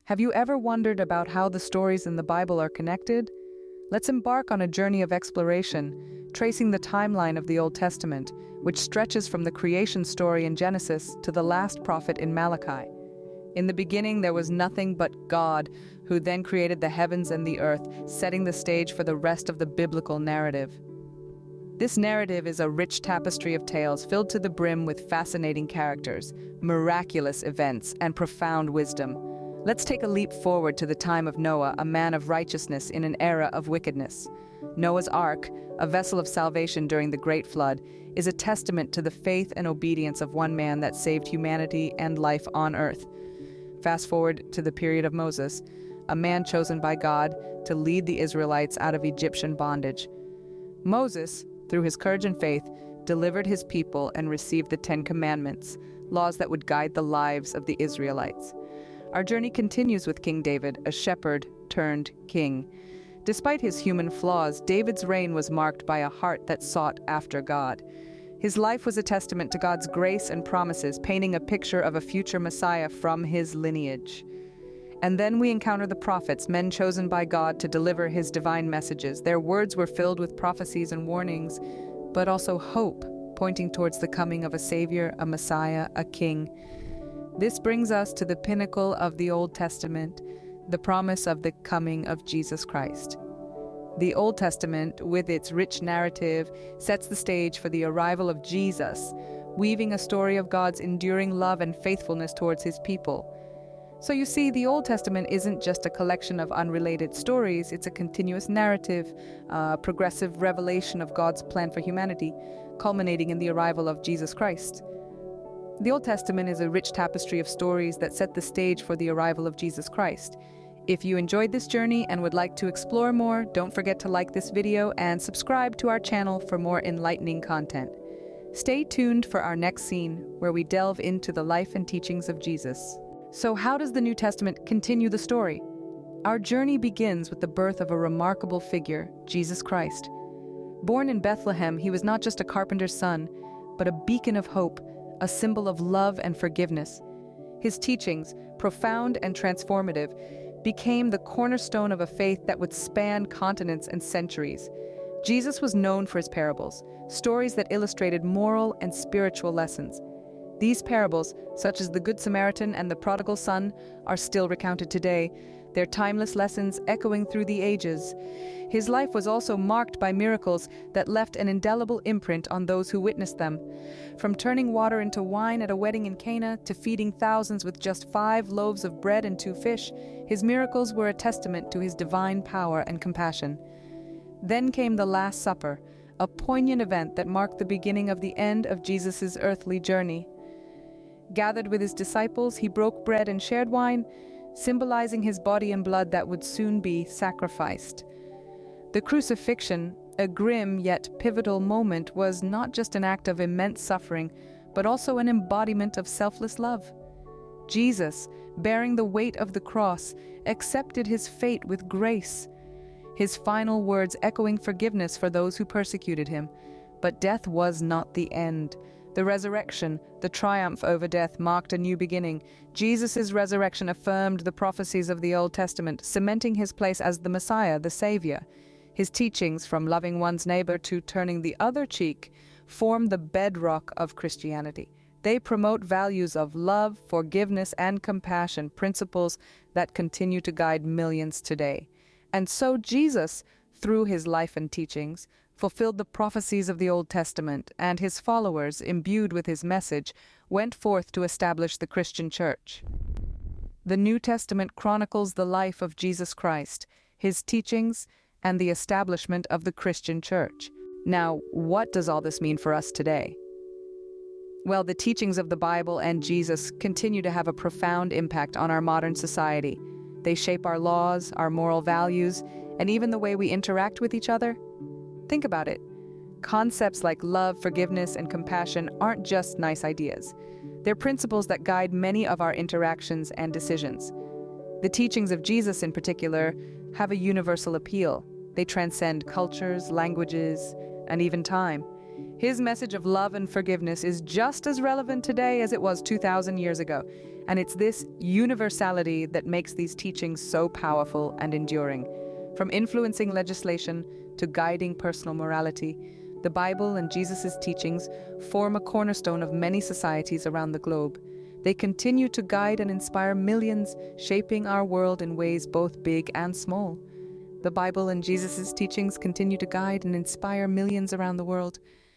Have you ever wondered about how the stories in the Bible are connected? Let's embark on a journey of exploration, tracing the timeline of the Old Testament, which stretches from the creation story in Genesis to the last prophet in Malachi. In the beginning there was nothing but God, who then created the heavens and the earth, setting the stage for the rest of the biblical narrative. This narrative is a rich tapestry of tales filled to the brim with fascinating characters, miraculous events, and profound wisdom. Let's take a leap forward to the time of Noah, a man of righteousness in an era of wickedness. Noah's Ark, a vessel of salvation during the Great Flood, is a testament to the faith and obedience of one man that saved humanity and life on earth. Fast forward to the period of Moses, a man chosen by God to lead the Israelites out of Egyptian bondage. Moses, through his courage and faith, delivered his people and received the Ten Commandments, laws that would guide the lives of the Israelites. Our journey continues with King David, a shepherd turned king. Despite his human flaws, David's reign was marked by a heart that sought after God. His life was a testament to God's grace and promises, painting a picture of a future Messiah from his lineage. And then we encounter the prophets, men chosen by God to deliver his divine messages. Their words were filled with prophecies and warnings, but also hope, pointing towards the coming of a Savior, a Messiah, a King. This brings us to the pinnacle of the Old Testament, the promise of the coming of Jesus Christ. The Old Testament, with its rich narrative, sets the stage for the arrival of Jesus, weaving a story of God's enduring love and faithfulness towards his people. So you see, the Old Testament isn't just a collection of unrelated stories, it's a continuous narrative, a progressive revelation of God's plan for humanity, culminating in the arrival of Jesus Christ. The Old Testament is a rich tapestry of stories that set the stage for the arrival of Jesus Christ. If you enjoyed this journey and would like to explore more, don't forget to like this video and subscribe to our channel for more enlightening content. Stay tuned for our next scene, where we delve into the life and teachings of Jesus. So how does the New Testament continue the story? Our journey begins with the birth of a remarkable figure, Jesus Christ. Born in Bethlehem, he was not just a carpenter's son, but a beacon of hope, a symbol of love and forgiveness. His teachings, profound and transformative, became the cornerstone of a faith that would span continents and centuries. Jesus was known for his parables, stories that illustrated moral and spiritual lessons. These parables, such as the Good Samaritan and the Prodigal Son, are still recounted today, their timeless lessons echoing through the ages. His life was also marked by miracles that left an indelible imprint on those who witnessed them. From turning water into wine at a wedding in Cana to feeding thousands with just 5 loaves of bread and 2 fish, his miracles were a testament to his divine power and compassion. Then came the Last Supper, a poignant event that marked the beginning of the end of Jesus' earthly journey. Gathered with his disciples, he broke bread and shared wine, symbolizing his body and blood that would soon be sacrificed. The crucifixion, a grim yet pivotal moment, was not just an act of immense suffering, but also an embodiment of selfless love. Jesus, bearing the weight of the cross, accepted his fate with grace, his final words echoing forgiveness for those who persecuted him. But death was not the end. The resurrection, the triumph over death, marked a new beginning. Jesus' resurrection affirmed the prophecies of the Old Testament, cementing his place as the Messiah, the Savior. His teachings, from loving one's neighbor to turning the other cheek, form the bedrock of Christianity. They promote values of love, forgiveness, and compassion, principles that continue to guide millions today. And so Jesus, through his life and teachings, fulfilled the prophecies of the Old Testament, and his followers, imbued with his message, went forth to establish the Christian Church. The New Testament chronicles the life of Jesus Christ, his teachings, and the establishment of the Christian Church. Now, what does all this mean for us today? Well, the teachings of the Bible and Jesus continue to have a profound impact on our modern society. They shape our laws, our moral values, and even the way we interact with each other. Think about it. Concepts like love, forgiveness, and compassion aren't just nice ideas. They're principles that guide many of our interactions and decisions. The teachings of Jesus, in particular, have a universal appeal. They transcend cultures, languages, and even time. His message of love and forgiveness is just as relevant today as it was 2,000 years ago. And it's this universality that makes these teachings so powerful and enduring. From influencing legislation to guiding personal morality, the Bible and Jesus' teachings form a cornerstone of many societies around the globe. They continue to guide and inspire millions, shaping our world in ways both big and small. The Bible and Jesus' teachings continue to guide and inspire millions around the world.